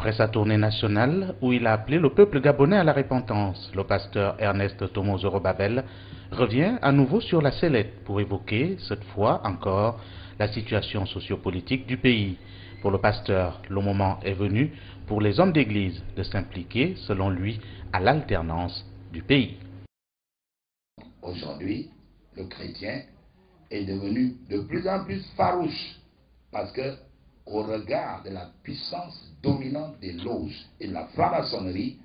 Après sa tournée nationale, où il a appelé le peuple gabonais à la repentance, le pasteur Ernest Tomo Zorobabel revient à nouveau sur la sellette pour évoquer, cette fois encore, la situation sociopolitique du pays. Pour le pasteur, le moment est venu pour les hommes d'église de s'impliquer, selon lui, à l'alternance du pays. Aujourd'hui, le chrétien est devenu de plus en plus farouche parce que, au regard de la puissance dominante des loges et de la franc-maçonnerie,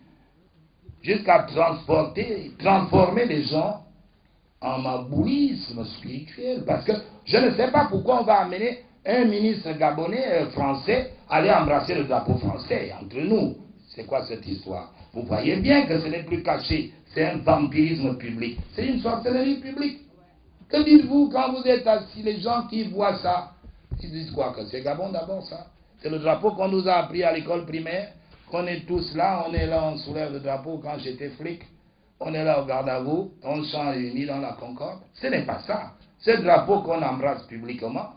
jusqu'à transformer les gens en mabouisme spirituel. Parce que je ne sais pas pourquoi on va amener un ministre gabonais français aller embrasser le drapeau français entre nous. C'est quoi cette histoire? Vous voyez bien que ce n'est plus caché. C'est un vampirisme public. C'est une sorcellerie publique. Que dites-vous quand vous êtes assis, les gens qui voient ça? Ils disent quoi? Que c'est Gabon d'abord, ça? C'est le drapeau qu'on nous a appris à l'école primaire, qu'on est tous là, on est là, on soulève le drapeau quand j'étais flic, on est là au garde à vous, on chante unis dans la concorde. Ce n'est pas ça. C'est le drapeau qu'on embrasse publiquement.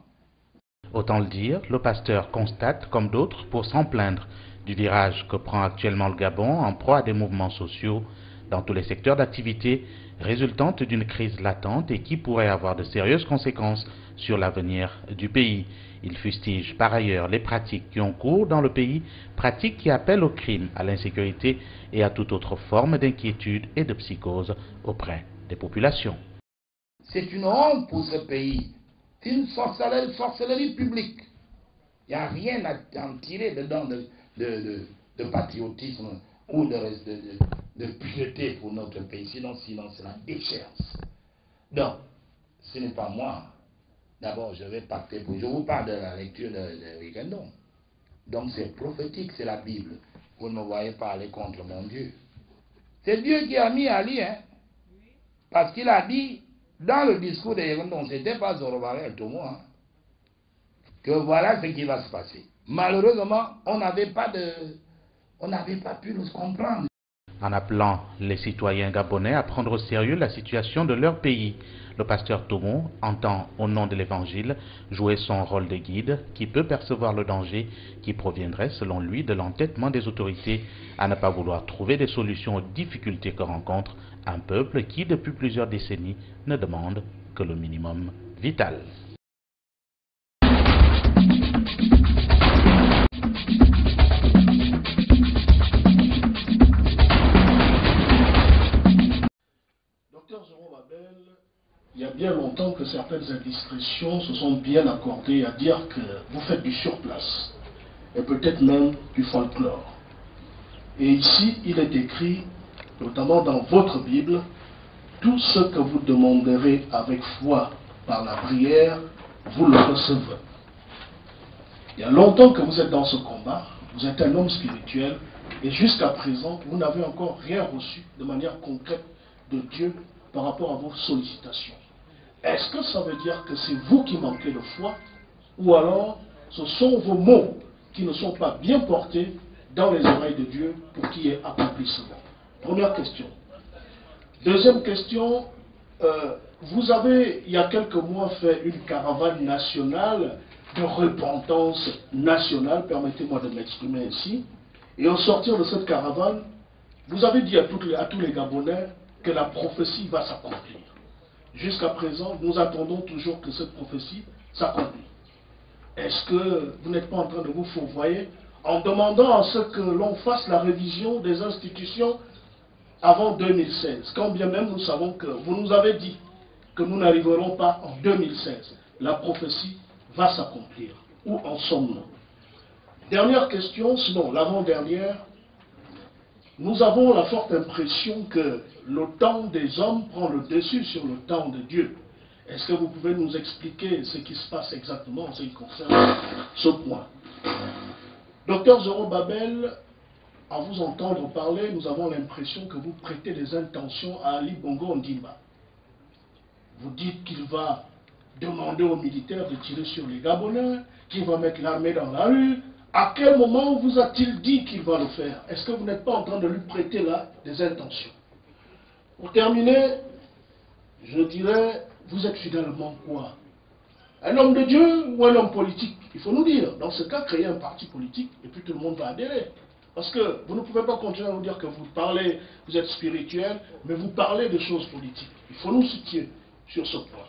Autant le dire, le pasteur constate, comme d'autres, pour s'en plaindre, du virage que prend actuellement le Gabon en proie à des mouvements sociaux dans tous les secteurs d'activité résultante d'une crise latente et qui pourrait avoir de sérieuses conséquences sur l'avenir du pays. Il fustige par ailleurs les pratiques qui ont cours dans le pays, pratiques qui appellent au crime, à l'insécurité et à toute autre forme d'inquiétude et de psychose auprès des populations. C'est une honte pour ce pays. C'est une sorcellerie publique. Il n'y a rien à en tirer dedans de patriotisme ou de piété pour notre pays. Sinon c'est la déchéance. Donc, ce n'est pas moi. D'abord, je vais pacter pour... Je vous parle de la lecture de Rigendon. Donc, c'est prophétique, c'est la Bible. Vous ne me voyez pas aller contre mon Dieu. C'est Dieu qui a mis Ali, hein. Parce qu'il a dit, dans le discours de Rigendon, c'était pas Zorobabel Tomo, hein, que voilà ce qui va se passer. Malheureusement, on n'avait pas pu nous comprendre. En appelant les citoyens gabonais à prendre au sérieux la situation de leur pays, le pasteur Tomo entend, au nom de l'Évangile, jouer son rôle de guide qui peut percevoir le danger qui proviendrait, selon lui, de l'entêtement des autorités à ne pas vouloir trouver des solutions aux difficultés que rencontre un peuple qui, depuis plusieurs décennies, ne demande que le minimum vital. Il y a bien longtemps que certaines indiscrétions se sont bien accordées à dire que vous faites du surplace et peut-être même du folklore. Et ici, il est écrit, notamment dans votre Bible, tout ce que vous demanderez avec foi par la prière, vous le recevrez. Il y a longtemps que vous êtes dans ce combat, vous êtes un homme spirituel et jusqu'à présent, vous n'avez encore rien reçu de manière concrète de Dieu par rapport à vos sollicitations. Est-ce que ça veut dire que c'est vous qui manquez de foi ou alors ce sont vos mots qui ne sont pas bien portés dans les oreilles de Dieu pour qu'il y ait accomplissement? Première question. Deuxième question, vous avez il y a quelques mois fait une caravane nationale de repentance nationale, permettez-moi de m'exprimer ainsi, et au sortir de cette caravane, vous avez dit à tous les Gabonais que la prophétie va s'accomplir. Jusqu'à présent, nous attendons toujours que cette prophétie s'accomplisse. Est-ce que vous n'êtes pas en train de vous fourvoyer en demandant à ce que l'on fasse la révision des institutions avant 2016, quand bien même nous savons que vous nous avez dit que nous n'arriverons pas en 2016. La prophétie va s'accomplir. Où en sommes-nous? Dernière question, sinon l'avant-dernière. Nous avons la forte impression que le temps des hommes prend le dessus sur le temps de Dieu. Est-ce que vous pouvez nous expliquer ce qui se passe exactement en ce qui concerne ce point? Docteur Zorobabel, à vous entendre parler, nous avons l'impression que vous prêtez des intentions à Ali Bongo Ondimba. Vous dites qu'il va demander aux militaires de tirer sur les Gabonais, qu'il va mettre l'armée dans la rue. À quel moment vous a-t-il dit qu'il va le faire? Est-ce que vous n'êtes pas en train de lui prêter là des intentions? Pour terminer, je dirais, vous êtes finalement quoi? Un homme de Dieu ou un homme politique? Il faut nous dire. Dans ce cas, créer un parti politique et puis tout le monde va adhérer. Parce que vous ne pouvez pas continuer à nous dire que vous parlez, vous êtes spirituel, mais vous parlez de choses politiques. Il faut nous situer sur ce point.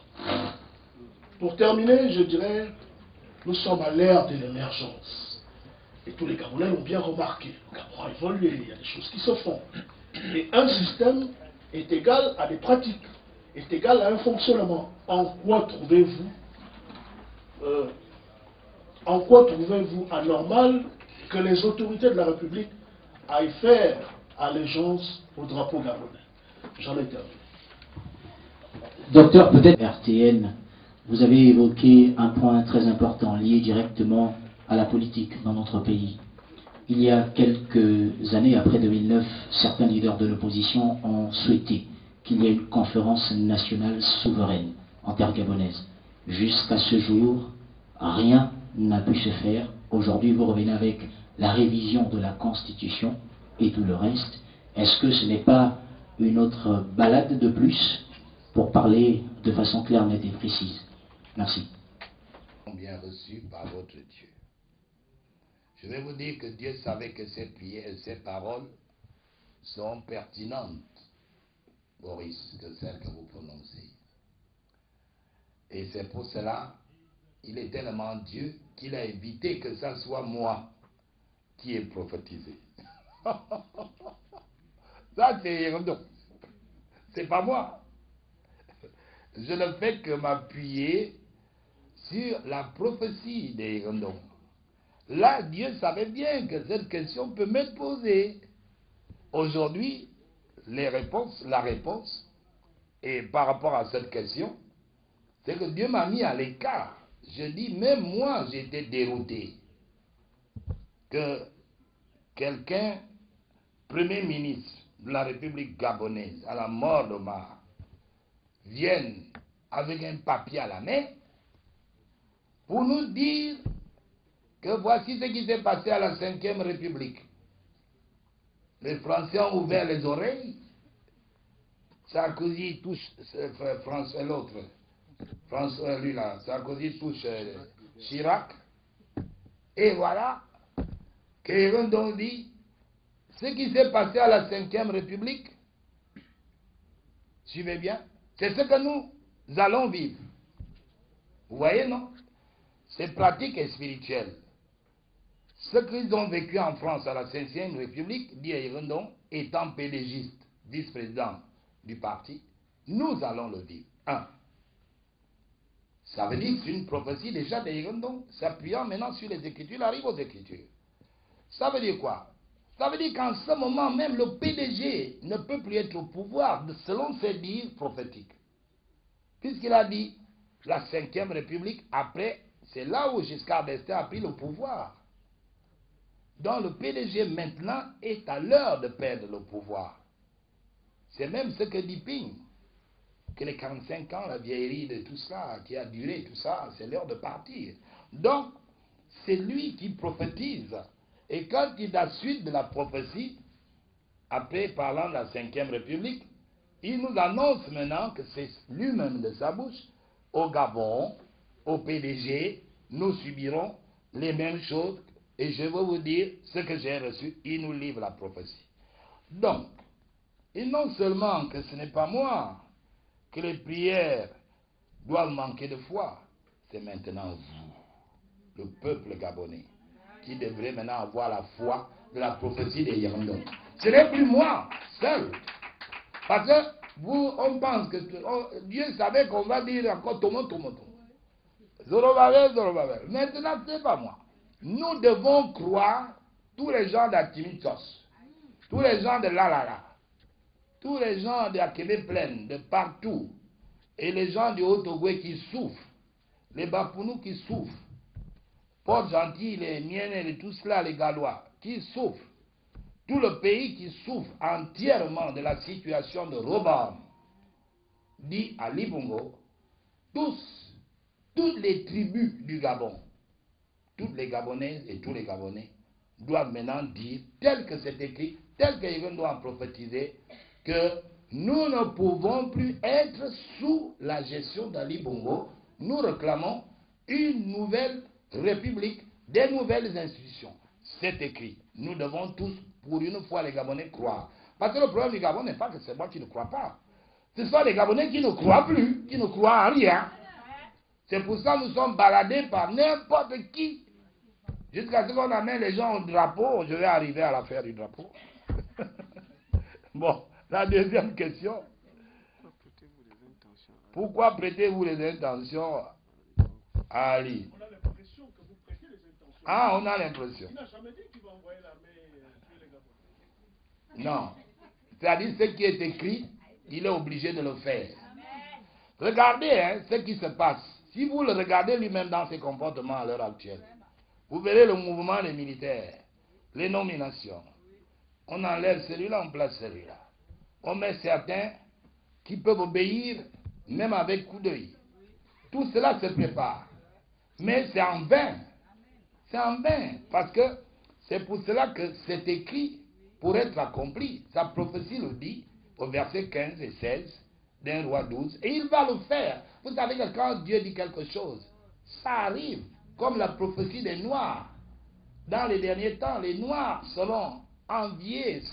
Pour terminer, je dirais, nous sommes à l'ère de l'émergence. Et tous les Gabonais l'ont bien remarqué. Le Gabon a évolué, il y a des choses qui se font. Et un système est égal à des pratiques, est égal à un fonctionnement. En quoi trouvez-vous anormal que les autorités de la République aillent faire allégeance au drapeau gabonais? J'en ai terminé. Docteur, peut-être RTN, vous avez évoqué un point très important lié directement à la politique dans notre pays. Il y a quelques années, après 2009, certains leaders de l'opposition ont souhaité qu'il y ait une conférence nationale souveraine en terre gabonaise. Jusqu'à ce jour, rien n'a pu se faire. Aujourd'hui, vous revenez avec la révision de la Constitution et tout le reste. Est-ce que ce n'est pas une autre balade de plus pour parler de façon claire, nette et précise? Merci. Bien reçu par votre Dieu. Je vais vous dire que Dieu savait que ces prières et ces paroles sont pertinentes, Boris, que celles que vous prononcez. Et c'est pour cela, il est tellement Dieu qu'il a évité que ça soit moi qui ai prophétisé. Ça, c'est pas moi. Je ne fais que m'appuyer sur la prophétie des Rondons. Là, Dieu savait bien que cette question peut m'être posée. Aujourd'hui, la réponse, et par rapport à cette question, c'est que Dieu m'a mis à l'écart. Je dis, même moi, j'étais dérouté que quelqu'un, Premier ministre de la République gabonaise, à la mort d'Omar, vienne avec un papier à la main pour nous dire que voici ce qui s'est passé à la Ve République. Les Français ont ouvert les oreilles. Sarkozy touche François, l'autre. François, lui là, Sarkozy touche Chirac. Et voilà que donc dit ce qui s'est passé à la Ve République. Suivez bien, c'est ce que nous allons vivre. Vous voyez, non? C'est pratique et spirituel. Ce qu'ils ont vécu en France à la Ve République, dit Irondon, étant PDGiste, vice-président du parti, nous allons le vivre. Ça veut dire que c'est une prophétie déjà d'Irondon, s'appuyant maintenant sur les Écritures, il arrive aux Écritures. Ça veut dire quoi? Ça veut dire qu'en ce moment même, le PDG ne peut plus être au pouvoir selon ses dires prophétiques. Puisqu'il a dit, la Ve République, après, c'est là où Giscard d'Estaing a pris le pouvoir. Donc le PDG maintenant est à l'heure de perdre le pouvoir. C'est même ce que dit Ping, que les 45 ans, la vieillerie de tout ça, qui a duré tout ça, c'est l'heure de partir. Donc, c'est lui qui prophétise. Et quand il a suite de la prophétie, après parlant de la Ve République, il nous annonce maintenant que c'est lui-même de sa bouche, au Gabon, au PDG, nous subirons les mêmes choses. Et je vais vous dire ce que j'ai reçu, il nous livre la prophétie. Donc, et non seulement que ce n'est pas moi, que les prières doivent manquer de foi, c'est maintenant vous, le peuple gabonais, qui devrait maintenant avoir la foi de la prophétie des Yérondons. Ce n'est plus moi, seul. Parce que vous, on pense que Dieu savait qu'on va dire encore Tomo. Zorobabel. Maintenant, ce n'est pas moi. Nous devons croire tous les gens d'Atimitos, tous les gens de Lalala, tous les gens de Akebe Plaine, de partout, et les gens du Haut-Ogoué qui souffrent, les Bapounous qui souffrent, Port-Gentil, les Miennes et tout cela, les Gallois, qui souffrent, tout le pays qui souffre entièrement de la situation de Robam, dit à Libongo, toutes les tribus du Gabon, toutes les Gabonaises et tous les Gabonais doivent maintenant dire, tel que c'est écrit, tel qu'ils doivent prophétiser, que nous ne pouvons plus être sous la gestion d'Ali Bongo. Nous réclamons une nouvelle république, des nouvelles institutions. C'est écrit. nous devons tous, pour une fois, les Gabonais croire. Parce que le problème du Gabon n'est pas que c'est moi qui ne crois pas. Ce sont les Gabonais qui ne croient plus, qui ne croient en rien. C'est pour ça que nous sommes baladés par n'importe qui. Jusqu'à ce qu'on amène les gens au drapeau. Je vais arriver à l'affaire du drapeau. Bon, la deuxième question. Pourquoi prêtez-vous les intentions à Ali? On a l'impression que vous prêtez les intentions. Ah, on a l'impression. Il n'a jamais dit qu'il va envoyer l'armée tuer les Gabonais. Non. C'est-à-dire ce qui est écrit, il est obligé de le faire. Regardez hein, ce qui se passe. Si vous le regardez lui-même dans ses comportements à l'heure actuelle, vous verrez le mouvement des militaires, les nominations. On enlève celui-là, on place celui-là. On met certains qui peuvent obéir même avec coup d'œil. Tout cela se prépare. Mais c'est en vain. C'est en vain. Parce que c'est pour cela que c'est écrit pour être accompli. Sa prophétie le dit au verset 15 et 16 d'un roi 12. Et il va le faire. Vous savez que quand Dieu dit quelque chose, ça arrive. Comme la prophétie des Noirs. Dans les derniers temps, les Noirs seront enviés,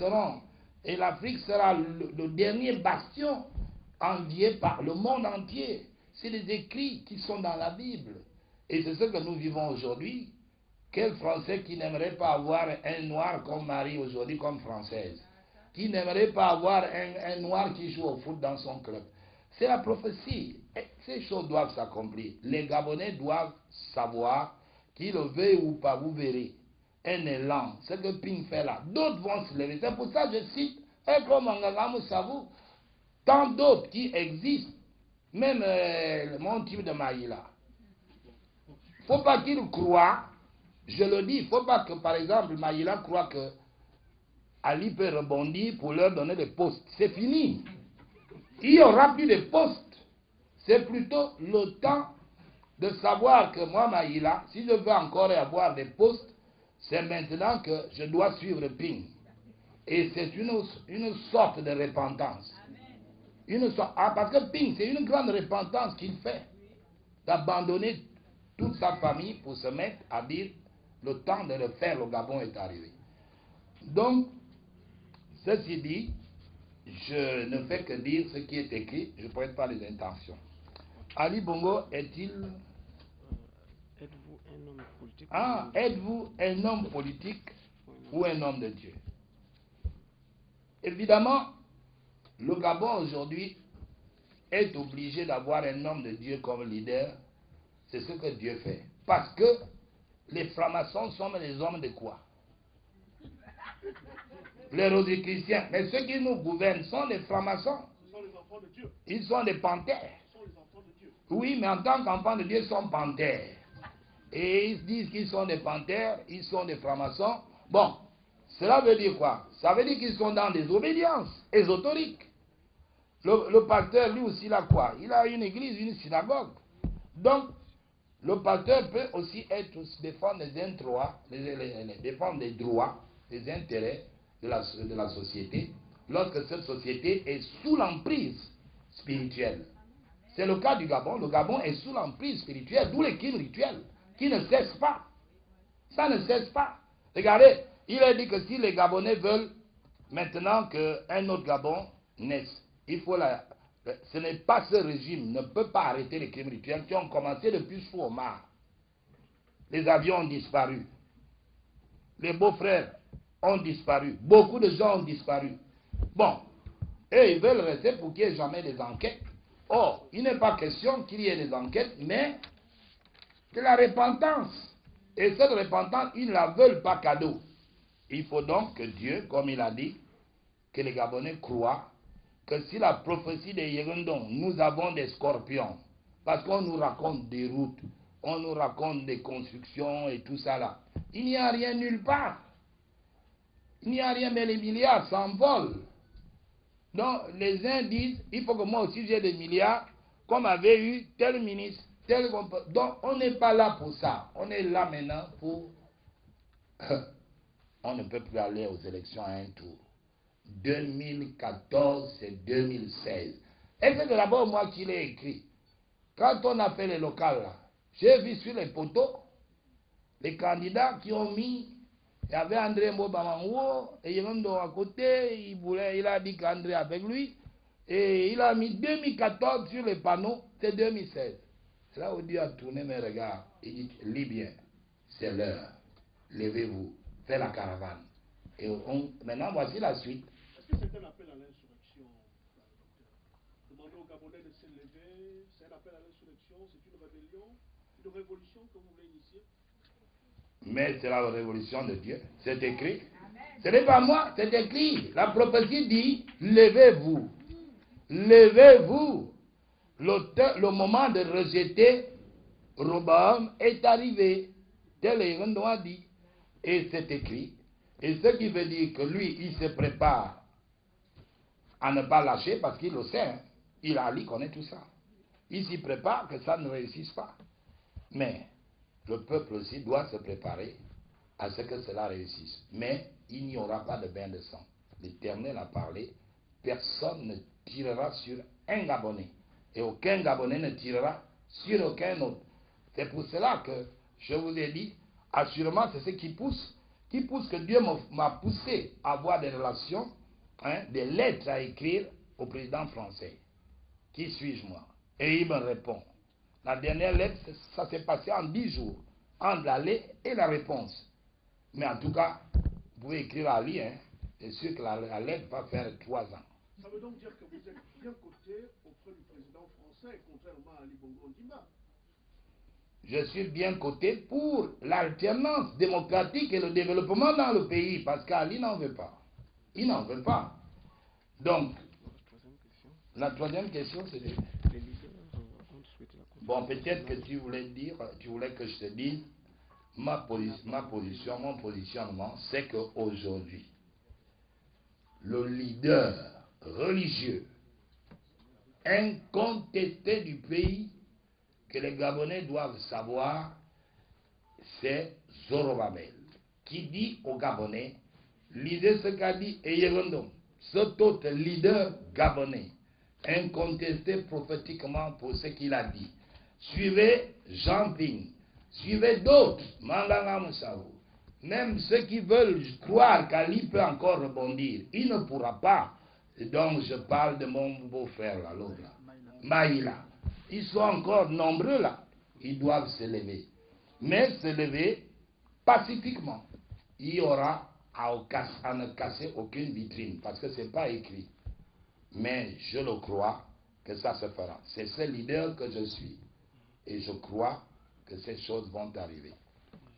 et l'Afrique sera le dernier bastion envié par le monde entier. C'est les écrits qui sont dans la Bible. Et c'est ce que nous vivons aujourd'hui. Quel Français qui n'aimerait pas avoir un Noir comme mari aujourd'hui, comme Française? Qui n'aimerait pas avoir un Noir qui joue au foot dans son club? C'est la prophétie. Et ces choses doivent s'accomplir. Les Gabonais doivent savoir, qu'ils le veuillent ou pas, vous verrez. Un élan, ce que Ping fait là. D'autres vont se lever. C'est pour ça que je cite comme Angagamu Savou, tant d'autres qui existent. Même mon type de Maïla. Il ne faut pas qu'il croie, je le dis, il ne faut pas que par exemple Maïla croit que Ali peut rebondir pour leur donner des postes. C'est fini. Il n'y aura plus de postes. C'est plutôt le temps de savoir que moi, Maïla, si je veux encore avoir des postes, c'est maintenant que je dois suivre Ping. Et c'est une sorte de repentance. Parce que Ping, c'est une grande repentance qu'il fait. D'abandonner toute sa famille pour se mettre à dire le temps de le faire, le Gabon est arrivé. Donc, ceci dit, je ne fais que dire ce qui est écrit, je ne prête pas les intentions. Ali Bongo est-il... Êtes-vous un homme politique? Êtes-vous un homme politique ou un homme de Dieu? Évidemment, le Gabon aujourd'hui est obligé d'avoir un homme de Dieu comme leader. C'est ce que Dieu fait. Parce que les francs-maçons sont les hommes de quoi? Les rosicruciens. Mais ceux qui nous gouvernent sont les francs-maçons. Ce sont les enfants de Dieu. Ils sont des panthères. Ce sont les enfants de Dieu. Oui, mais en tant qu'enfants de Dieu, ils sont panthères. Et ils disent qu'ils sont des panthères, ils sont des francs-maçons. Bon, cela veut dire quoi? Ça veut dire qu'ils sont dans des obédiences ésotériques. Le pasteur, lui aussi, il a quoi? Il a une église, une synagogue. Donc, le pasteur peut aussi défendre défendre les droits, les intérêts de la société, lorsque cette société est sous l'emprise spirituelle. C'est le cas du Gabon. Le Gabon est sous l'emprise spirituelle, d'où les crimes rituels, qui ne cessent pas. Ça ne cesse pas. Regardez, il a dit que si les Gabonais veulent maintenant qu'un autre Gabon naisse, il faut ce n'est pas ce régime, ne peut pas arrêter les crimes rituels qui ont commencé depuis Souomar. Les avions ont disparu. Les beaux-frères ont disparu. Beaucoup de gens ont disparu. Bon, et ils veulent rester pour qu'il n'y ait jamais des enquêtes. Or, il n'est pas question qu'il y ait des enquêtes, mais de la repentance. Et cette repentance, ils ne la veulent pas cadeau. Il faut donc que Dieu, comme il a dit, que les Gabonais croient que si la prophétie de Yérondon, nous avons des scorpions, parce qu'on nous raconte des routes, on nous raconte des constructions et tout ça là. Il n'y a rien nulle part. Il n'y a rien, mais les milliards s'envolent. Donc les uns disent, il faut que moi aussi j'ai des milliards, comme avait eu tel ministre, tel... Donc on n'est pas là pour ça. On est là maintenant pour... On ne peut plus aller aux élections à un tour. 2014, c'est 2016. Et c'est d'abord moi qui l'ai écrit. Quand on a fait les locales là, j'ai vu sur les poteaux les candidats qui ont mis Il y avait André Mbobamango, et Yerondo à côté, il a dit qu'André avec lui, et il a mis 2014 sur les panneaux, c'est 2016. C'est là où Dieu a tourné mes regards, il dit, Libyens, c'est l'heure, levez-vous, faites la caravane. Et maintenant, voici la suite. Est-ce que c'est un appel à l'insurrection, docteur? Demander aux Gabonais de se lever, c'est un appel à l'insurrection, c'est une rébellion, une révolution que vous voulez initier? Mais c'est la révolution de Dieu, c'est écrit. Ce n'est pas moi, c'est écrit. La prophétie dit, levez-vous, levez-vous. Le moment de rejeter Roboam est arrivé, tel Erondo a dit, et c'est écrit. Et ce qui veut dire que lui, il se prépare à ne pas lâcher parce qu'il le sait, hein. Il connaît tout ça. Il s'y prépare que ça ne réussisse pas. Mais le peuple aussi doit se préparer à ce que cela réussisse. Mais il n'y aura pas de bain de sang. L'Éternel a parlé, personne ne tirera sur un Gabonais. Et aucun Gabonais ne tirera sur aucun autre. C'est pour cela que je vous ai dit, assurément, c'est ce qui pousse que Dieu m'a poussé à avoir des relations, hein, des lettres à écrire au président français. Qui suis-je moi? Et il me répond. La dernière lettre, ça s'est passé en 10 jours, entre l'aller et la réponse. Mais en tout cas, vous pouvez écrire à Ali, hein, c'est sûr que la lettre va faire 3 ans. Ça veut donc dire que vous êtes bien coté auprès du président français, contrairement à Ali Bongo Ondimba. Je suis bien coté pour l'alternance démocratique et le développement dans le pays, parce qu'Ali n'en veut pas. Il n'en veut pas. Donc, la troisième question, c'était... Bon, peut-être que tu voulais que je te dise, ma position, mon positionnement, c'est qu'aujourd'hui, le leader religieux incontesté du pays que les Gabonais doivent savoir, c'est Zorobabel, qui dit aux Gabonais, lisez ce qu'a dit Eyerondom, cet autre leader gabonais, incontesté prophétiquement pour ce qu'il a dit. Suivez Jean Ping, suivez d'autres, Manganga Moussao. Même ceux qui veulent croire qu'Ali peut encore rebondir, il ne pourra pas. Donc je parle de mon beau-frère là, l'autre là, Maïla. Ils sont encore nombreux là. Ils doivent se lever. Mais se lever pacifiquement. Il y aura à ne casser aucune vitrine parce que ce n'est pas écrit. Mais je le crois que ça se fera. C'est ce leader que je suis. Et je crois que ces choses vont arriver.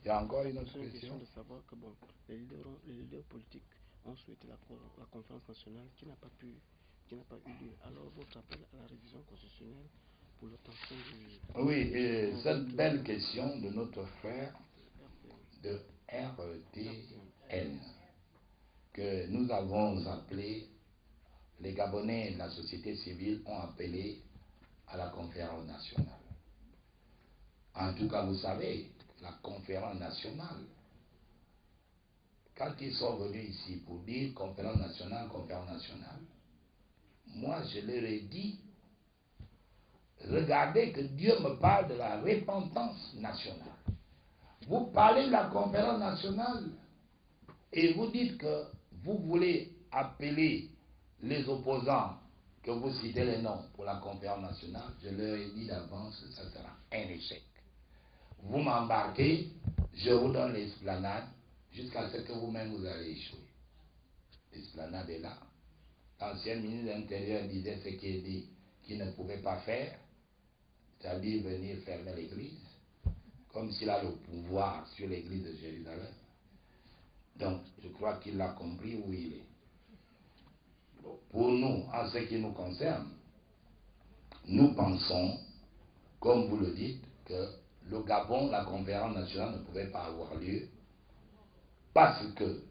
Il y a encore une autre question de savoir que bon, les leaders politiques ont souhaité la conférence nationale qui n'a pas eu lieu. Alors votre appel à la révision constitutionnelle pour l'obtention du... Oui, cette belle question de notre frère de RTN que nous avons appelé, les Gabonais et la société civile ont appelé à la conférence nationale. En tout cas, vous savez, la conférence nationale, quand ils sont venus ici pour dire conférence nationale, moi je leur ai dit, regardez que Dieu me parle de la repentance nationale. Vous parlez de la conférence nationale et vous dites que vous voulez appeler les opposants, que vous citez les noms pour la conférence nationale. Je leur ai dit d'avance que ça sera un échec. Vous m'embarquez, je vous donne l'esplanade jusqu'à ce que vous-même vous allez échouer. L'esplanade est là. L'ancien ministre de l'Intérieur disait ce qu'il dit qu'il ne pouvait pas faire, c'est-à-dire venir fermer l'église, comme s'il a le pouvoir sur l'église de Jérusalem. Donc, je crois qu'il a compris où il est. Pour nous, en ce qui nous concerne, nous pensons, comme vous le dites, que le Gabon, la conférence nationale ne pouvait pas avoir lieu parce que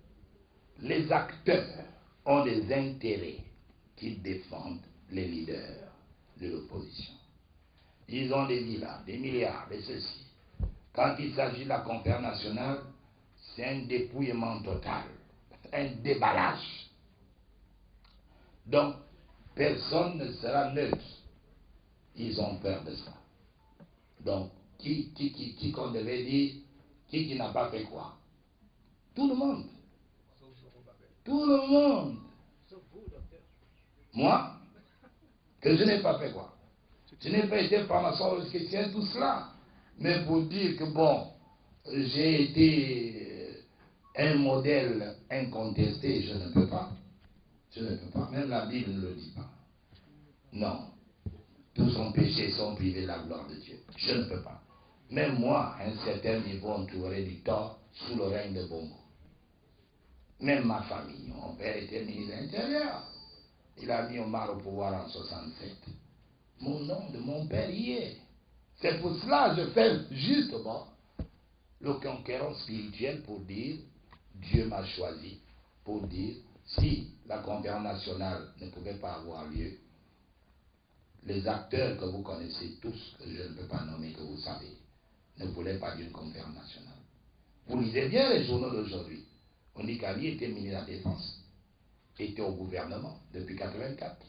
les acteurs ont des intérêts qui défendent les leaders de l'opposition. Ils ont des villas, des milliards, des ceci. Quand il s'agit de la conférence nationale, c'est un dépouillement total, un déballage. Donc, personne ne sera neutre. Ils ont peur de ça. Donc, qui qu'on devait dire, qui n'a pas fait quoi? Tout le monde. Tout le monde. Moi, que je n'ai pas fait quoi? Je n'ai pas été franc-maçon, chrétien, tout cela. Mais pour dire que bon, j'ai été un modèle incontesté, je ne peux pas. Je ne peux pas. Même la Bible ne le dit pas. Non. Tous ont péché, sont privés de la gloire de Dieu. Je ne peux pas. Même moi, à un certain niveau, on trouverait du tort sous le règne de Bongo. Même ma famille, mon père était ministre de l'Intérieur. Il a mis Omar au pouvoir en 67. Mon nom de mon père y est. C'est pour cela que je fais justement le conquérant spirituel pour dire Dieu m'a choisi, pour dire si la conférence nationale ne pouvait pas avoir lieu, les acteurs que vous connaissez tous, que je ne peux pas nommer, que vous savez, ne voulaient pas d'une conférence nationale. Vous lisez bien les journaux d'aujourd'hui. On dit qu'Ali était ministre de la Défense, était au gouvernement depuis 1984.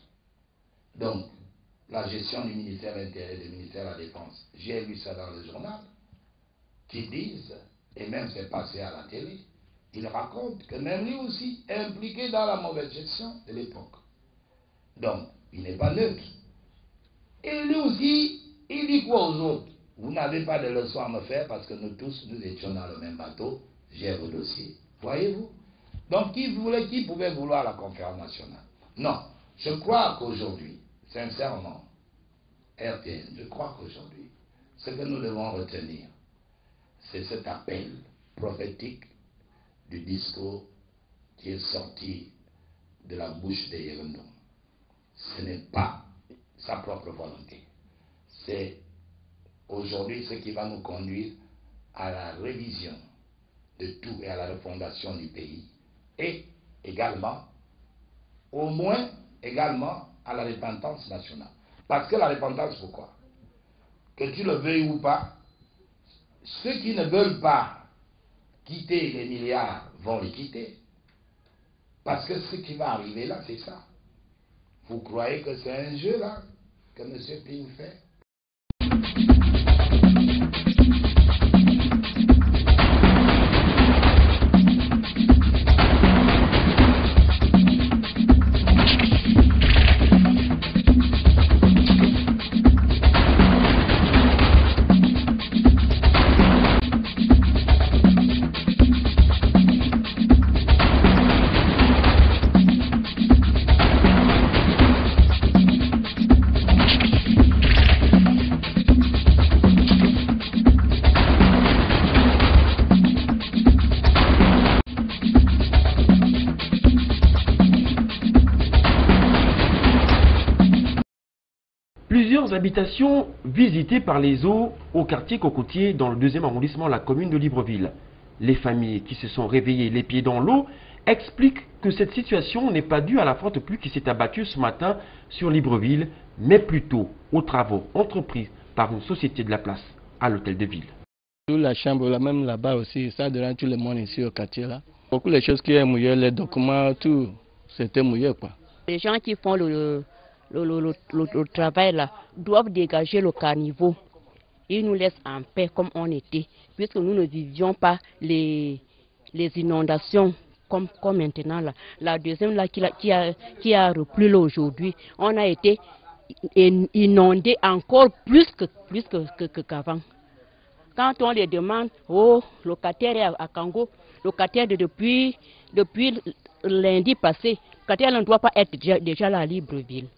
Donc, la gestion du ministère de l'Intérieur et du ministère de la Défense, j'ai lu ça dans le journal, qui disent, et même c'est passé à la télé, il raconte que même lui aussi est impliqué dans la mauvaise gestion de l'époque. Donc, il n'est pas neutre. Et lui aussi, il dit quoi aux autres? Vous n'avez pas de leçon à me faire parce que nous tous, nous étions dans le même bateau, j'ai vos dossiers. Voyez-vous? Donc, qui pouvait vouloir la conférence nationale? Non, je crois qu'aujourd'hui, sincèrement, RTN, je crois qu'aujourd'hui, ce que nous devons retenir, c'est cet appel prophétique du discours qui est sorti de la bouche de Yérondon. Ce n'est pas sa propre volonté. C'est aujourd'hui ce qui va nous conduire à la révision de tout et à la refondation du pays et également, au moins également, à la repentance nationale. Parce que la repentance, pourquoi? Que tu le veuilles ou pas, ceux qui ne veulent pas quitter les milliards vont les quitter. Parce que ce qui va arriver là, c'est ça. Vous croyez que c'est un jeu là que M. Ping fait? Plusieurs habitations visitées par les eaux au quartier Cocotier dans le 2e arrondissement de la commune de Libreville. Les familles qui se sont réveillées les pieds dans l'eau expliquent que cette situation n'est pas due à la forte pluie qui s'est abattue ce matin sur Libreville, mais plutôt aux travaux entrepris par une société de la place à l'hôtel de ville. La chambre, là, même là-bas aussi, ça dérange tout le monde ici au quartier là. Beaucoup de choses qui est mouillé, les documents, tout, c'était mouillé quoi. Les gens qui font le travail là doivent dégager le caniveau. Ils nous laissent en paix comme on était, puisque nous ne vivions pas les inondations comme maintenant là. La deuxième là qui a repris là aujourd'hui, on a été inondé encore plus qu'avant. Quand on les demande, oh, locataire à Kango, locataire depuis lundi passé, locataire ne doit pas être déjà là à Libreville.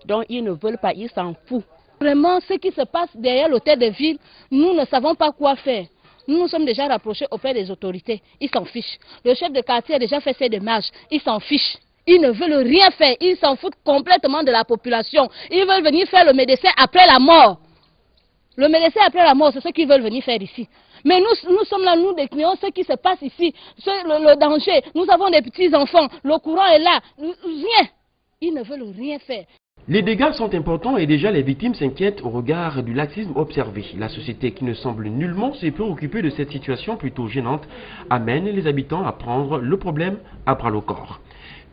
Donc ils ne veulent pas, ils s'en foutent. Vraiment, ce qui se passe derrière l'hôtel de ville, nous ne savons pas quoi faire. Nous nous sommes déjà rapprochés auprès des autorités, ils s'en fichent. Le chef de quartier a déjà fait ses démarches, ils s'en fichent. Ils ne veulent rien faire, ils s'en foutent complètement de la population. Ils veulent venir faire le médecin après la mort. Le médecin après la mort, c'est ce qu'ils veulent venir faire ici. Mais nous sommes là, nous décrions ce qui se passe ici, le danger. Nous avons des petits-enfants, le courant est là, rien. Ils ne veulent rien faire. Les dégâts sont importants et déjà les victimes s'inquiètent au regard du laxisme observé. La société, qui ne semble nullement se préoccuper de cette situation plutôt gênante, amène les habitants à prendre le problème à bras le corps.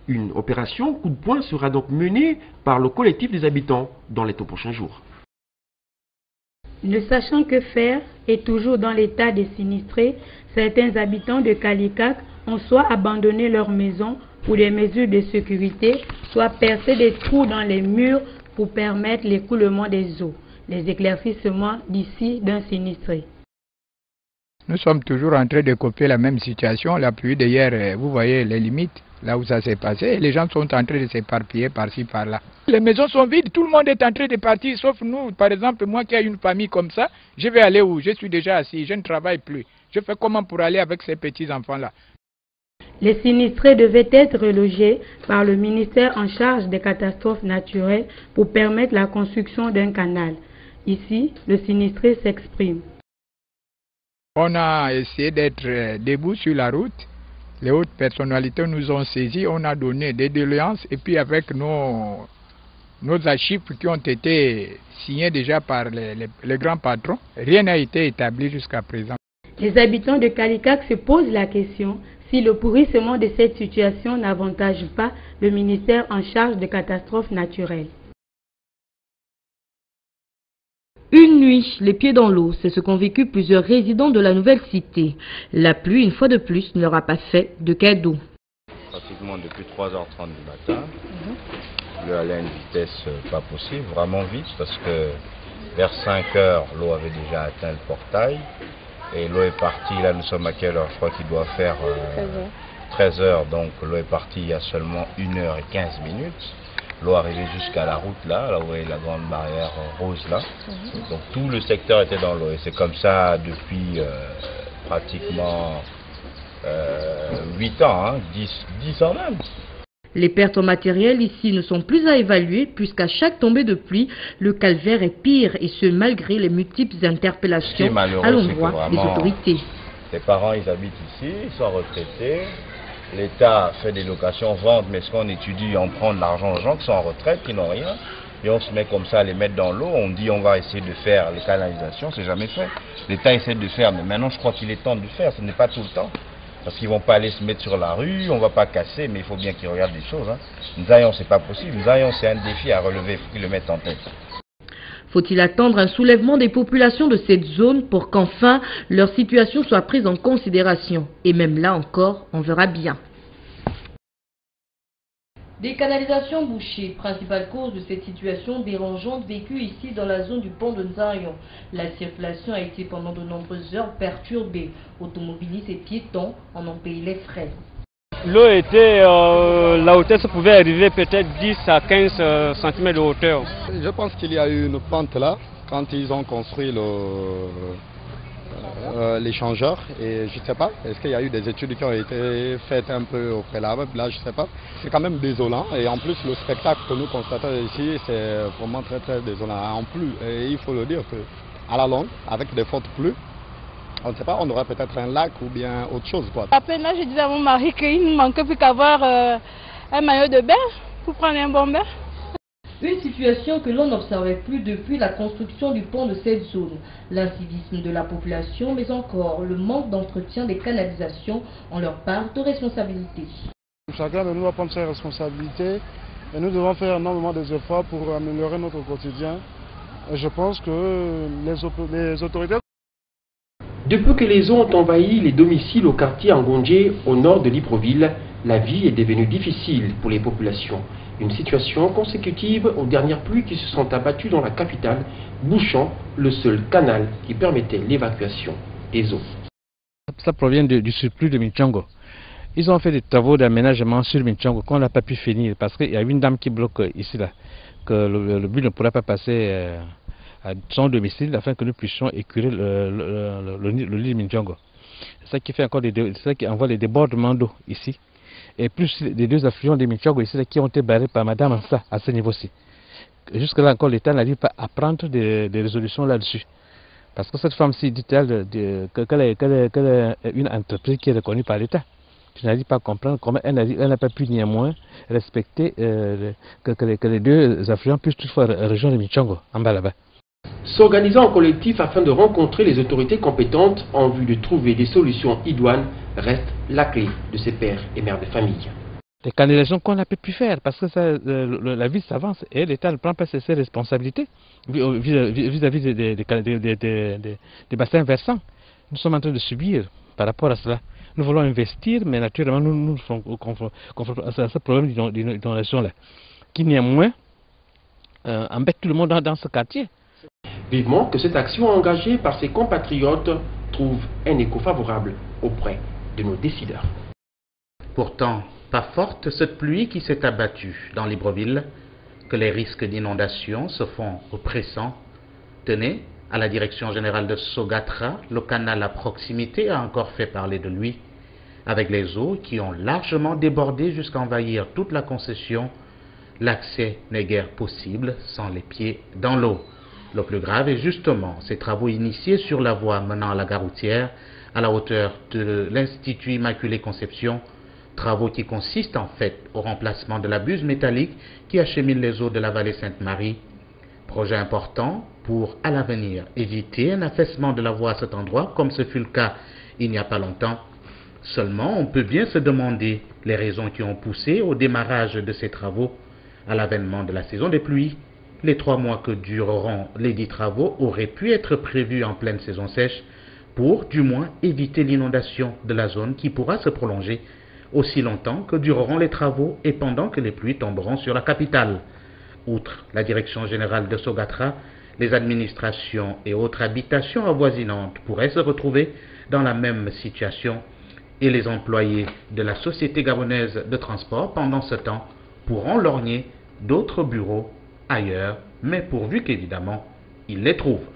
Une opération coup de poing sera donc menée par le collectif des habitants dans les tout prochains jours. Ne sachant que faire et toujours dans l'état des sinistrés, certains habitants de Kalikak ont soit abandonné leurs maisons pour des mesures de sécurité, soit percé des trous dans les murs pour permettre l'écoulement des eaux. Les éclaircissements d'ici d'un sinistré. Nous sommes toujours en train de copier la même situation. La pluie d'hier, vous voyez les limites, là où ça s'est passé. Et les gens sont en train de s'éparpiller par-ci, par-là. Les maisons sont vides, tout le monde est en train de partir, sauf nous. Par exemple, moi qui ai une famille comme ça, je vais aller où? Je suis déjà assis, je ne travaille plus. Je fais comment pour aller avec ces petits-enfants-là? Les sinistrés devaient être relogés par le ministère en charge des catastrophes naturelles pour permettre la construction d'un canal. Ici, le sinistré s'exprime. On a essayé d'être debout sur la route. Les hautes personnalités nous ont saisis, on a donné des doléances et puis avec nos archives qui ont été signées déjà par les grands patrons, rien n'a été établi jusqu'à présent. Les habitants de Kalikak se posent la question si le pourrissement de cette situation n'avantage pas le ministère en charge des catastrophes naturelles. Une nuit, les pieds dans l'eau, c'est ce qu'ont vécu plusieurs résidents de la nouvelle cité. La pluie, une fois de plus, ne leur a pas fait de cadeau. Pratiquement depuis 3h30 du matin, l'eau allait à une vitesse pas possible, vraiment vite, parce que vers 5h, l'eau avait déjà atteint le portail. Et l'eau est partie, là nous sommes à quelle heure? Je crois qu'il doit faire 13h, donc l'eau est partie il y a seulement 1h15. L'eau arrivait jusqu'à la route là où est la grande barrière rose là. Donc tout le secteur était dans l'eau et c'est comme ça depuis pratiquement 8 ans, 10 ans même. Les pertes en matériel ici ne sont plus à évaluer puisqu'à chaque tombée de pluie, le calvaire est pire et ce malgré les multiples interpellations à l'endroit des autorités. Les parents ils habitent ici, ils sont retraités. L'État fait des locations, vente, mais ce qu'on étudie, on prend de l'argent aux gens qui sont en retraite, qui n'ont rien. Et on se met comme ça à les mettre dans l'eau, on dit on va essayer de faire les canalisations, c'est jamais fait. L'État essaie de faire, mais maintenant je crois qu'il est temps de le faire, ce n'est pas tout le temps. Parce qu'ils ne vont pas aller se mettre sur la rue, on ne va pas casser, mais il faut bien qu'ils regardent des choses. Nzayon, c'est pas possible. Nzayon, c'est un défi à relever, il faut qu'ils le mettent en tête. Faut-il attendre un soulèvement des populations de cette zone pour qu'enfin leur situation soit prise en considération? Et même là encore, on verra bien. Des canalisations bouchées, principale cause de cette situation dérangeante vécue ici dans la zone du pont de Nzayon. La circulation a été pendant de nombreuses heures perturbée. Automobilistes et piétons en ont payé les frais. L'eau était, la hauteur pouvait arriver peut-être 10 à 15 cm de hauteur. Je pense qu'il y a eu une pente là, quand ils ont construit l'échangeur, et je ne sais pas, est-ce qu'il y a eu des études qui ont été faites un peu au préalable, là je ne sais pas. C'est quand même désolant, et en plus le spectacle que nous constatons ici, c'est vraiment très très désolant. En plus, et il faut le dire qu'à la longue, avec des fortes pluies, on ne sait pas, on aura peut-être un lac ou bien autre chose, quoi. Après, là, je disais à mon mari qu'il ne manquait plus qu'avoir un maillot de bain pour prendre un bon bain. Une situation que l'on n'observait plus depuis la construction du pont de cette zone. L'incivisme de la population, mais encore le manque d'entretien des canalisations en leur part de responsabilité. Chacun de nous va prendre ses responsabilités et nous devons faire énormément d'efforts pour améliorer notre quotidien. Et je pense que les autorités... Depuis que les eaux ont envahi les domiciles au quartier Ngondje, au nord de Libreville, la vie est devenue difficile pour les populations. Une situation consécutive aux dernières pluies qui se sont abattues dans la capitale, bouchant le seul canal qui permettait l'évacuation des eaux. Ça provient du surplus de Minchongo. Ils ont fait des travaux d'aménagement sur Minchongo qu'on n'a pas pu finir parce qu'il y a une dame qui bloque ici, là, que le bus ne pourra pas passer à son domicile afin que nous puissions écurer le lit de Minchongo. C'est ça qui fait encore c'est ça qui envoie les débordements d'eau ici. Et plus les deux affluents de Minchongo ici qui ont été barrés par Madame Ansa à ce niveau-ci. Jusque-là encore, l'État n'arrive pas à prendre des résolutions là-dessus. Parce que cette femme-ci dit-elle qu'elle est une entreprise qui est reconnue par l'État. Je n'arrive pas à comprendre comment elle n'a pas pu néanmoins respecter que les deux affluents puissent toutefois rejoindre Minchongo en bas là-bas. S'organisant en collectif afin de rencontrer les autorités compétentes en vue de trouver des solutions idoines reste la clé de ces pères et mères de famille. Des canalisations qu'on n'a pas pu faire parce que ça, la vie s'avance et l'État ne prend pas ses responsabilités vis-à-vis des bassins versants. Nous sommes en train de subir par rapport à cela. Nous voulons investir, mais naturellement, nous sommes confrontés à ce problème d'inondation-là, qui néanmoins embête tout le monde dans ce quartier. Vivement que cette action engagée par ses compatriotes trouve un écho favorable auprès de nos décideurs. Pourtant, pas forte cette pluie qui s'est abattue dans Libreville, que les risques d'inondation se font oppressants. Tenez, à la direction générale de Sogatra, le canal à proximité a encore fait parler de lui. Avec les eaux qui ont largement débordé jusqu'à envahir toute la concession, l'accès n'est guère possible sans les pieds dans l'eau. Le plus grave est justement ces travaux initiés sur la voie menant à la gare routière, à la hauteur de l'Institut Immaculée Conception, travaux qui consistent en fait au remplacement de la buse métallique qui achemine les eaux de la vallée Sainte-Marie. Projet important pour, à l'avenir, éviter un affaissement de la voie à cet endroit, comme ce fut le cas il n'y a pas longtemps. Seulement, on peut bien se demander les raisons qui ont poussé au démarrage de ces travaux. À l'avènement de la saison des pluies, les 3 mois que dureront les 10 travaux auraient pu être prévus en pleine saison sèche pour, du moins, éviter l'inondation de la zone qui pourra se prolonger aussi longtemps que dureront les travaux et pendant que les pluies tomberont sur la capitale. Outre la direction générale de Sogatra, les administrations et autres habitations avoisinantes pourraient se retrouver dans la même situation et les employés de la Société gabonaise de transport pendant ce temps pourront lorgner d'autres bureaux ailleurs, mais pourvu qu'évidemment, ils les trouvent.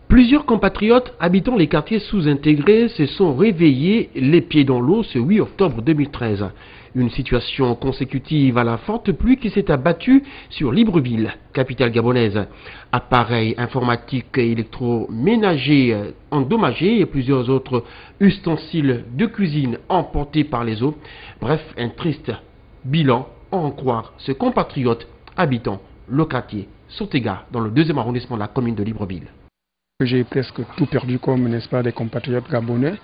Plusieurs compatriotes habitant les quartiers sous-intégrés se sont réveillés les pieds dans l'eau ce 8 octobre 2013. Une situation consécutive à la forte pluie qui s'est abattue sur Libreville, capitale gabonaise. Appareils informatiques et électroménagers endommagés et plusieurs autres ustensiles de cuisine emportés par les eaux. Bref, un triste bilan, à en croire ce compatriote habitant le quartier Sotega dans le 2e arrondissement de la commune de Libreville. J'ai presque tout perdu comme, n'est-ce pas, des compatriotes gabonais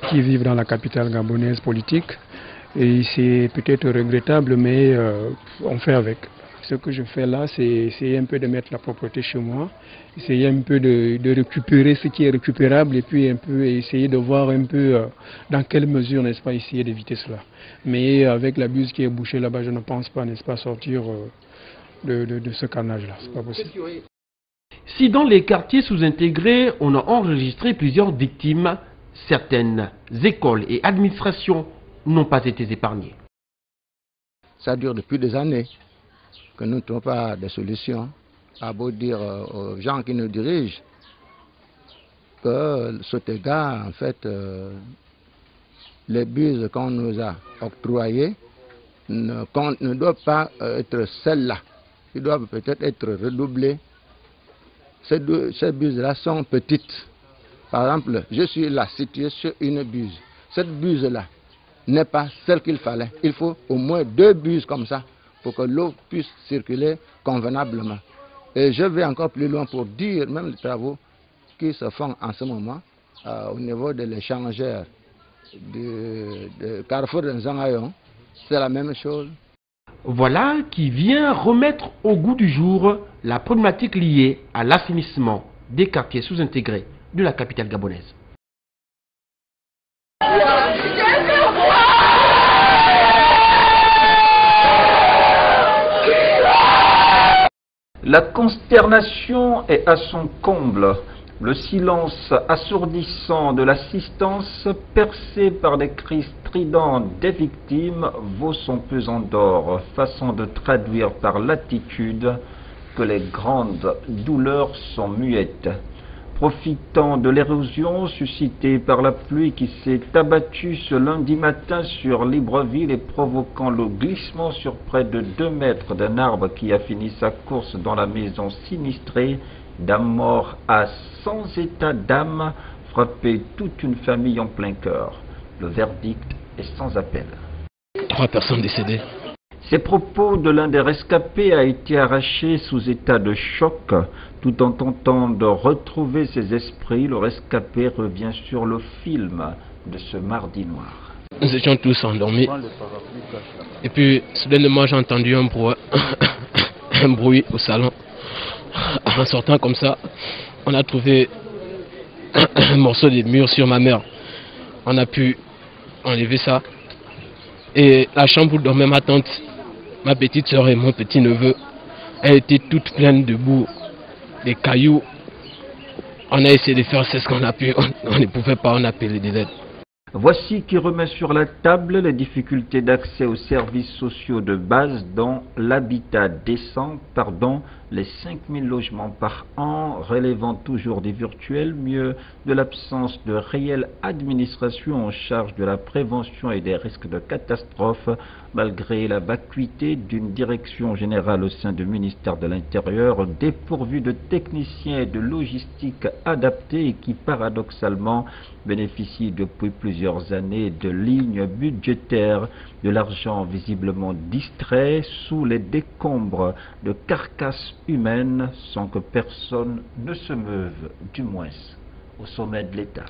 qui vivent dans la capitale gabonaise politique. Et c'est peut-être regrettable, mais on fait avec. Ce que je fais là, c'est essayer un peu de mettre la propreté chez moi, essayer un peu de récupérer ce qui est récupérable et puis un peu essayer de voir un peu dans quelle mesure, n'est-ce pas, essayer d'éviter cela. Mais avec la buse qui est bouchée là-bas, je ne pense pas, n'est-ce pas, sortir de ce carnage-là. C'est pas possible. Si dans les quartiers sous-intégrés, on a enregistré plusieurs victimes, certaines écoles et administrations n'ont pas été épargnées. Ça dure depuis des années que nous ne trouvons pas de solution. À beau dire aux gens qui nous dirigent que Sotega, en fait, les buses qu'on nous a octroyées ne doivent pas être celles-là. Ils doivent peut-être être redoublées. Ces buses-là sont petites. Par exemple, je suis là situé sur une buse. Cette buse-là n'est pas celle qu'il fallait. Il faut au moins 2 buses comme ça pour que l'eau puisse circuler convenablement. Et je vais encore plus loin pour dire même les travaux qui se font en ce moment au niveau de l'échangeur de Carrefour de Nzangayon. C'est la même chose. Voilà qui vient remettre au goût du jour la problématique liée à l'assainissement des quartiers sous-intégrés de la capitale gabonaise. La consternation est à son comble. Le silence assourdissant de l'assistance, percé par des cris stridents des victimes, vaut son pesant d'or, façon de traduire par l'attitude que les grandes douleurs sont muettes. Profitant de l'érosion suscitée par la pluie qui s'est abattue ce lundi matin sur Libreville et provoquant le glissement sur près de 2 mètres d'un arbre qui a fini sa course dans la maison sinistrée, d'un mort à 100 états d'âme, frappé toute une famille en plein cœur. Le verdict est sans appel. 3 personnes décédées. Ces propos de l'un des rescapés a été arraché sous état de choc. Tout en tentant de retrouver ses esprits, le rescapé revient sur le film de ce mardi noir. Nous étions tous endormis. Et puis, soudainement, j'ai entendu un bruit au salon. En sortant comme ça, on a trouvé un morceau de mur sur ma mère. on a pu enlever ça. Et la chambre où dormait ma tante, ma petite soeur et mon petit neveu, elle était toute pleine de boue, des cailloux. On a essayé de faire ce qu'on a pu, on ne pouvait pas, on a appelé des aides. Voici qui remet sur la table les difficultés d'accès aux services sociaux de base dont l'habitat décent, les 5000 logements par an, relevant toujours des virtuels, mieux de l'absence de réelle administration en charge de la prévention et des risques de catastrophe, malgré la vacuité d'une direction générale au sein du ministère de l'Intérieur, dépourvue de techniciens et de logistique adaptés et qui paradoxalement bénéficie depuis plusieurs années de lignes budgétaires, de l'argent visiblement distrait sous les décombres de carcasses humaines sans que personne ne se meuve, du moins au sommet de l'État.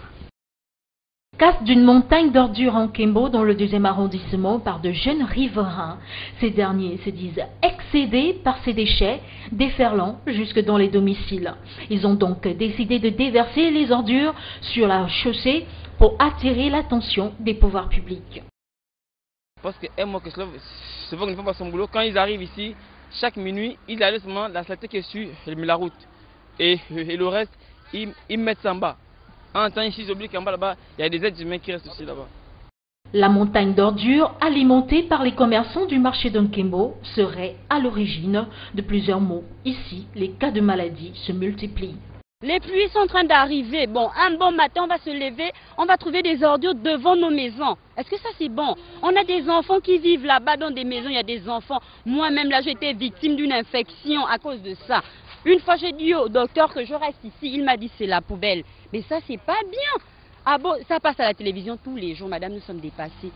Casse d'une montagne d'ordures en Nkembo dans le 2e arrondissement par de jeunes riverains. Ces derniers se disent excédés par ces déchets, déferlant jusque dans les domiciles. Ils ont donc décidé de déverser les ordures sur la chaussée pour attirer l'attention des pouvoirs publics. Parce que souvent ils ne font pas son boulot. Quand ils arrivent ici, chaque minuit, ils allaient seulement la saleté qui est sur la route. Et le reste, ils mettent ça en bas. En temps, ici, ils oublient qu'en bas là-bas, il y a des êtres humains qui restent aussi là-bas. La montagne d'ordures, alimentée par les commerçants du marché de Nkembo, serait à l'origine de plusieurs maux. Ici, les cas de maladie se multiplient. Les pluies sont en train d'arriver. Bon, un bon matin, on va se lever, on va trouver des ordures devant nos maisons. Est-ce que ça c'est bon? On a des enfants qui vivent là-bas dans des maisons, il y a des enfants. Moi-même là, j'ai été victime d'une infection à cause de ça. Une fois, j'ai dit au docteur que je reste ici. Il m'a dit c'est la poubelle. Mais ça, c'est pas bien. Ah bon, ça passe à la télévision tous les jours. Madame, nous sommes dépassés.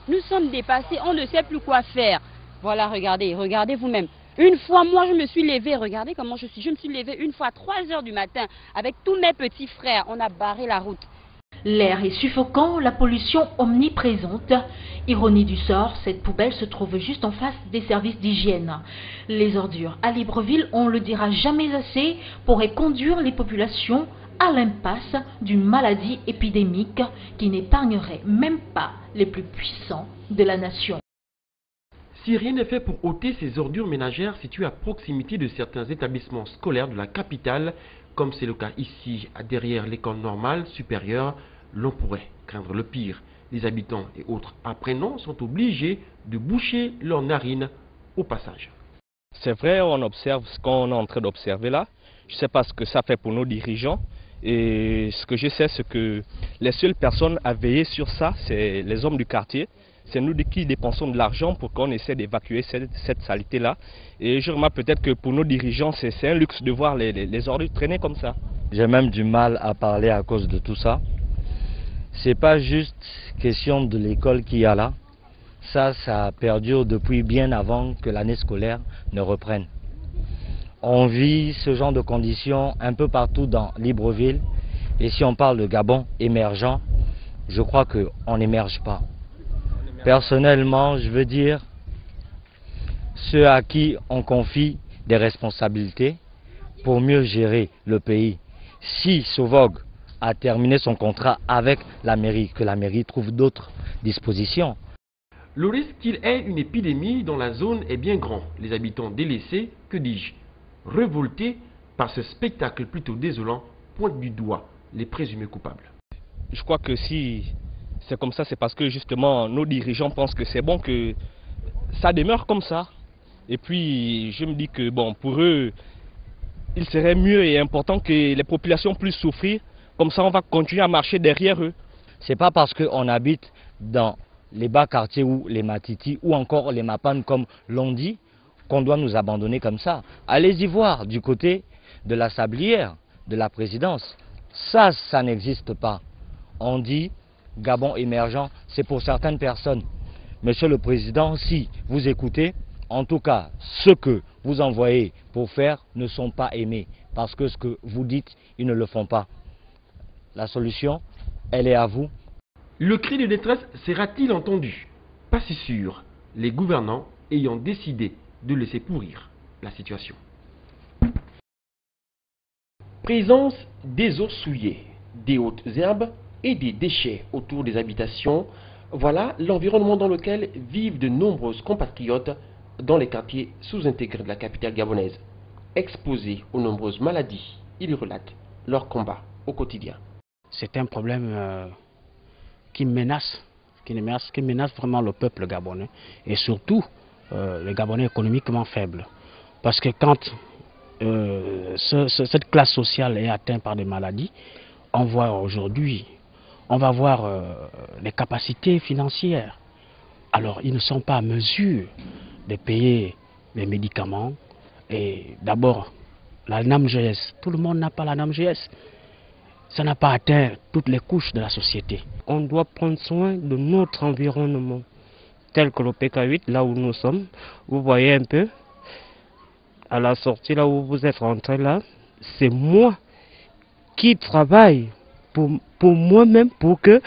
Nous sommes dépassés. On ne sait plus quoi faire. Voilà, regardez vous-même. Une fois, moi, je me suis levée. Regardez comment je suis. Je me suis levée une fois à 3 h du matin avec tous mes petits frères. On a barré la route. L'air est suffocant, la pollution omniprésente. Ironie du sort, cette poubelle se trouve juste en face des services d'hygiène. Les ordures à Libreville, on ne le dira jamais assez, pourraient conduire les populations à l'impasse d'une maladie épidémique qui n'épargnerait même pas les plus puissants de la nation. Si rien n'est fait pour ôter ces ordures ménagères situées à proximité de certains établissements scolaires de la capitale, comme c'est le cas ici, derrière l'école normale supérieure, l'on pourrait craindre le pire. Les habitants et autres apprenants sont obligés de boucher leurs narines au passage. C'est vrai, on observe ce qu'on est en train d'observer là. Je ne sais pas ce que ça fait pour nos dirigeants. Et ce que je sais, c'est que les seules personnes à veiller sur ça, c'est les hommes du quartier. C'est nous qui dépensons de l'argent pour qu'on essaie d'évacuer cette saleté-là. Et je remarque peut-être que pour nos dirigeants, c'est un luxe de voir les ordures traîner comme ça. J'ai même du mal à parler à cause de tout ça. C'est pas juste question de l'école qu'il y a là. Ça perdure depuis bien avant que l'année scolaire ne reprenne. On vit ce genre de conditions un peu partout dans Libreville. Et si on parle de Gabon émergent, je crois qu'on n'émerge pas. Personnellement, je veux dire, ceux à qui on confie des responsabilités pour mieux gérer le pays. Si Sovog a terminé son contrat avec la mairie, que la mairie trouve d'autres dispositions. Le risque qu'il ait une épidémie dans la zone est bien grand. Les habitants délaissés, que dis-je, révoltés par ce spectacle plutôt désolant, pointent du doigt les présumés coupables. Je crois que si c'est comme ça, c'est parce que justement nos dirigeants pensent que c'est bon que ça demeure comme ça. Et puis je me dis que bon, pour eux, il serait mieux et important que les populations puissent souffrir. Comme ça, on va continuer à marcher derrière eux. C'est pas parce qu'on habite dans les bas quartiers ou les Matiti ou encore les Mapan comme l'on dit qu'on doit nous abandonner comme ça. Allez-y voir du côté de la Sablière, de la présidence. Ça n'existe pas. On dit Gabon émergent, c'est pour certaines personnes. Monsieur le Président, si vous écoutez, en tout cas, ce que vous envoyez pour faire ne sont pas aimés. Parce que ce que vous dites, ils ne le font pas. La solution, elle est à vous. Le cri de détresse sera-t-il entendu? Pas si sûr, les gouvernants ayant décidé de laisser pourrir la situation. Présence des eaux souillées, des hautes herbes et des déchets autour des habitations, voilà l'environnement dans lequel vivent de nombreuses compatriotes dans les quartiers sous-intégrés de la capitale gabonaise. Exposés aux nombreuses maladies, ils relatent leur combat au quotidien. C'est un problème qui menace vraiment le peuple gabonais et surtout les Gabonais économiquement faibles. Parce que quand cette classe sociale est atteinte par des maladies, on va voir les capacités financières. Alors ils ne sont pas à mesure de payer les médicaments. Et d'abord, la NAMGS, tout le monde n'a pas la NAMGS. Ça n'a pas atteint toutes les couches de la société. On doit prendre soin de notre environnement, tel que le PK8, là où nous sommes. Vous voyez un peu, à la sortie, là où vous êtes rentré là, c'est moi qui travaille pour moi-même, pour que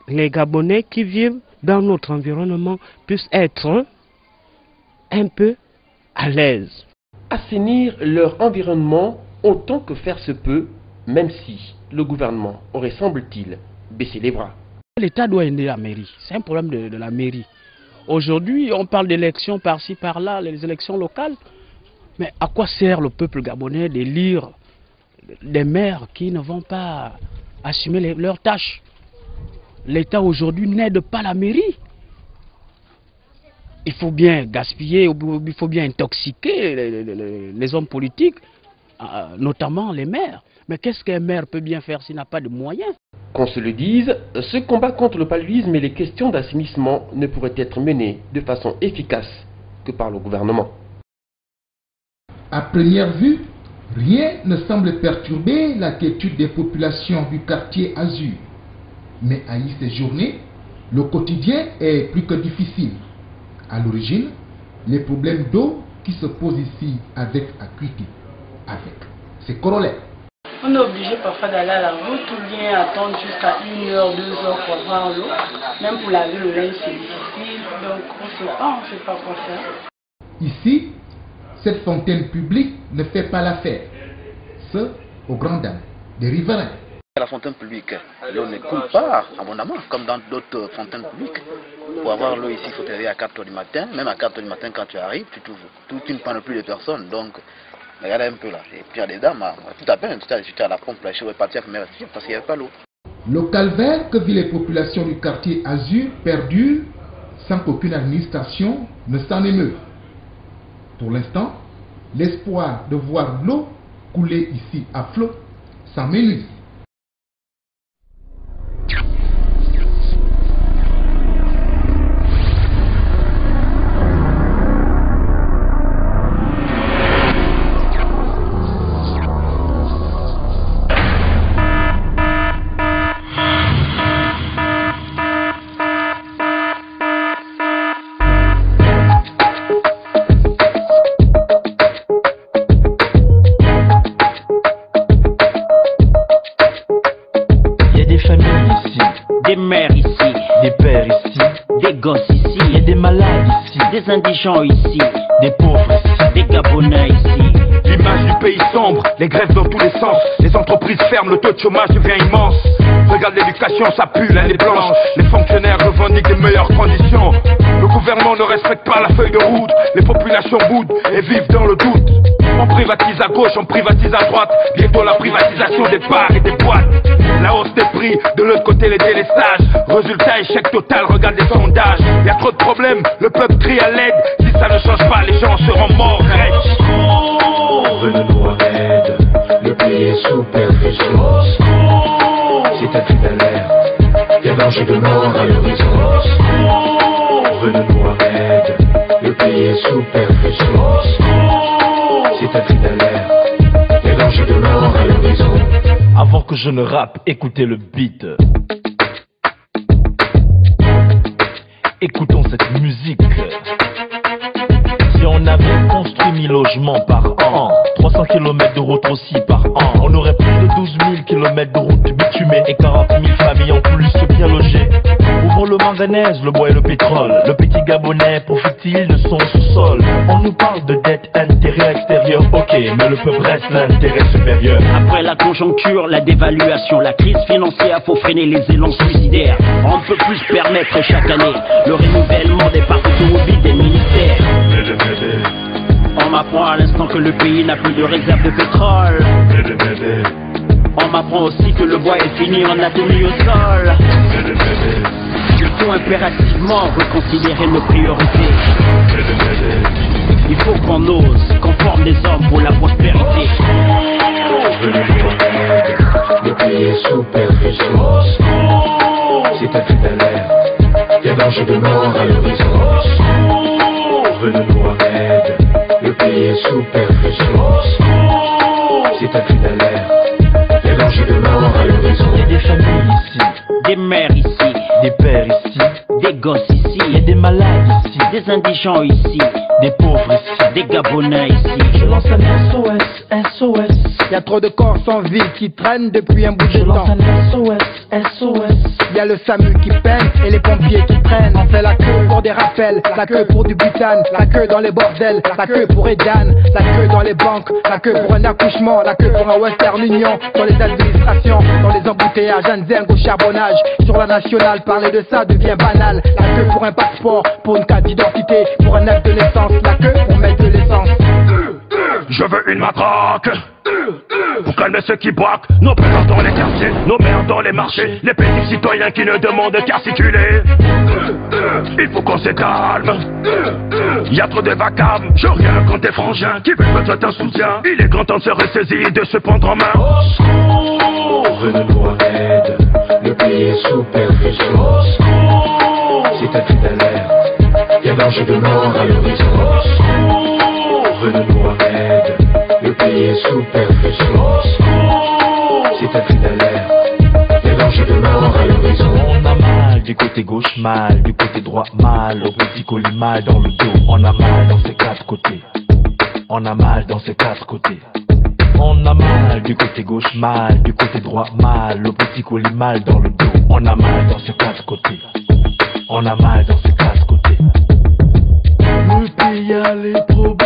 les Gabonais qui vivent dans notre environnement puissent être un peu à l'aise. Assainir leur environnement autant que faire se peut, même si le gouvernement aurait, semble-t-il, baissé les bras. L'État doit aider la mairie, c'est un problème de la mairie. Aujourd'hui, on parle d'élections par-ci, par-là, les élections locales, mais à quoi sert le peuple gabonais d'élire des maires qui ne vont pas assumer leurs tâches? L'État aujourd'hui n'aide pas la mairie. Il faut bien gaspiller, il faut bien intoxiquer les hommes politiques, notamment les maires. Mais qu'est-ce qu'un maire peut bien faire s'il n'a pas de moyens? Qu'on se le dise, ce combat contre le paludisme et les questions d'assainissement ne pourraient être menés de façon efficace que par le gouvernement. À première vue, rien ne semble perturber la quiétude des populations du quartier Azur. Mais à y séjourner, le quotidien est plus que difficile. À l'origine, les problèmes d'eau qui se posent ici avec acuité, avec ses corollaires. On est obligé parfois d'aller à la route ou bien attendre jusqu'à 1 heure, 2 heures pour avoir l'eau. Même pour laver le linge, c'est difficile. Donc on ne sait pas quoi faire. Ici, cette fontaine publique ne fait pas l'affaire. Ce, aux grandes dames des riverains. La fontaine publique, l'eau ne coule pas abondamment comme dans d'autres fontaines publiques. Pour avoir l'eau ici, il faut te réveiller à 4 h du matin. Même à 4 h du matin, quand tu arrives, tu ne prends plus de personnes. Donc, regardez un peu là. Et puis il y a des dames, tout à peine, tu à la pompe là, je suis reparti avec mes vestiges parce qu'il n'y avait pas l'eau. Le calvaire que vivent les populations du quartier Azur perdure sans qu'aucune administration ne s'en émeuve. Pour l'instant, l'espoir de voir l'eau couler ici à flot s'amenuise. Des indigents ici, des pauvres ici, des Gabonais ici. L'image du pays sombre, les grèves dans tous les sens. Les entreprises ferment, le taux de chômage devient immense. Regarde l'éducation, ça pue, elle est blanche. Les fonctionnaires revendiquent des meilleures conditions. Le gouvernement ne respecte pas la feuille de route. Les populations boudent et vivent dans le doute. On privatise à gauche, on privatise à droite. Bientôt la privatisation des bars et des boîtes. La hausse des prix, de l'autre côté les délestages. Résultat, échec total, regarde les sondages. Y a trop de problèmes, le peuple crie à l'aide. Si ça ne change pas, les gens seront morts. Venez-nous en aide, le pays est sous perfusion. C'est un cri d'alerte, y'a danger de mort à l'horizon. Venez-nous en aide, le pays est sous perfusion. C'est un cri d'alerte, y'a danger de mort à l'horizon. Avant que je ne rappe, écoutez le beat. Écoutons cette musique. Si on avait construit 1000 logements par an, 300 km de route aussi par an, on aurait plus de 12 000 km de route bitumée et 40 000 familles en plus bien logées. Vous pour le manganèse, le bois et le pétrole. Le petit Gabonais profite-t-il de son sous-sol? On nous parle de dette, intérêt extérieur, ok, mais le peuple reste l'intérêt supérieur. Après la conjoncture, la dévaluation, la crise financière, faut freiner les élans suicidaires. On ne peut plus se permettre chaque année le renouvellement des parcs automobiles des ministères. On m'apprend à l'instant que le pays n'a plus de réserve de pétrole. On m'apprend aussi que le bois est fini, on a tout mis au sol. Il faut impérativement reconsidérer nos priorités. Il faut qu'on ose, qu'on forme des hommes pour la prospérité. Le pays est sous perfusion. C'est un cri d'alerte. Il y a danger de mort à l'horizon. Venez-nous en aide. Le pays est sous perfusion. C'est un cri d'alerte. Il y a danger de mort à l'horizon. Il y a des familles ici, des mères ici, des pères ici, des gosses ici, il y a des malades ici, des indigents ici, des pauvres ici, des Gabonais ici. Je lance un SOS, SOS. Il y a trop de corps sans vie qui traînent depuis un bout de Je temps. lance un SOS, SOS. Il y a le SAMU qui peine et les pompiers qui traînent. On fait la queue pour des rappels, la queue pour du butane, la queue dans les bordels, la queue pour Edan, la queue dans les banques, la queue pour un accouchement, la queue pour un Western Union, dans les administrations, dans les embouteillages, Anzeng au charbonnage. Sur la nationale, parler de ça devient banal. La queue pour un passeport, pour une carte d'identité, pour un acte de naissance, la queue pour mettre de l'essence. Je veux une matraque pour calmer ceux qui braquent nos pères dans les quartiers, nos mères dans les marchés, les petits citoyens qui ne demandent qu'à circuler. Il faut qu'on se calme. Y a trop de vacarme. Je reviens quand tes frangins qui veulent besoin d'un soutien. Il est grand temps de se ressaisir, de se prendre en main. Venez-nous en aide. Le pays est sous perfusion. C'est un cri d'alerte. Y a danger de mort à l'horizon. Venez-nous en aide. Le pays est sous perfusion. C'est un cri d'alerte. Y a danger de mort à l'horizon. On a mal du côté gauche, mal du côté droit, mal au petit colis, mal dans le dos. On a mal dans ces quatre côtés. On a mal dans ces quatre côtés. On a mal du côté gauche, mal du côté droit, mal au petit colis, mal dans le dos. On a mal dans ces quatre côtés. On a mal dans ces quatre côtés. Le pays a les problèmes.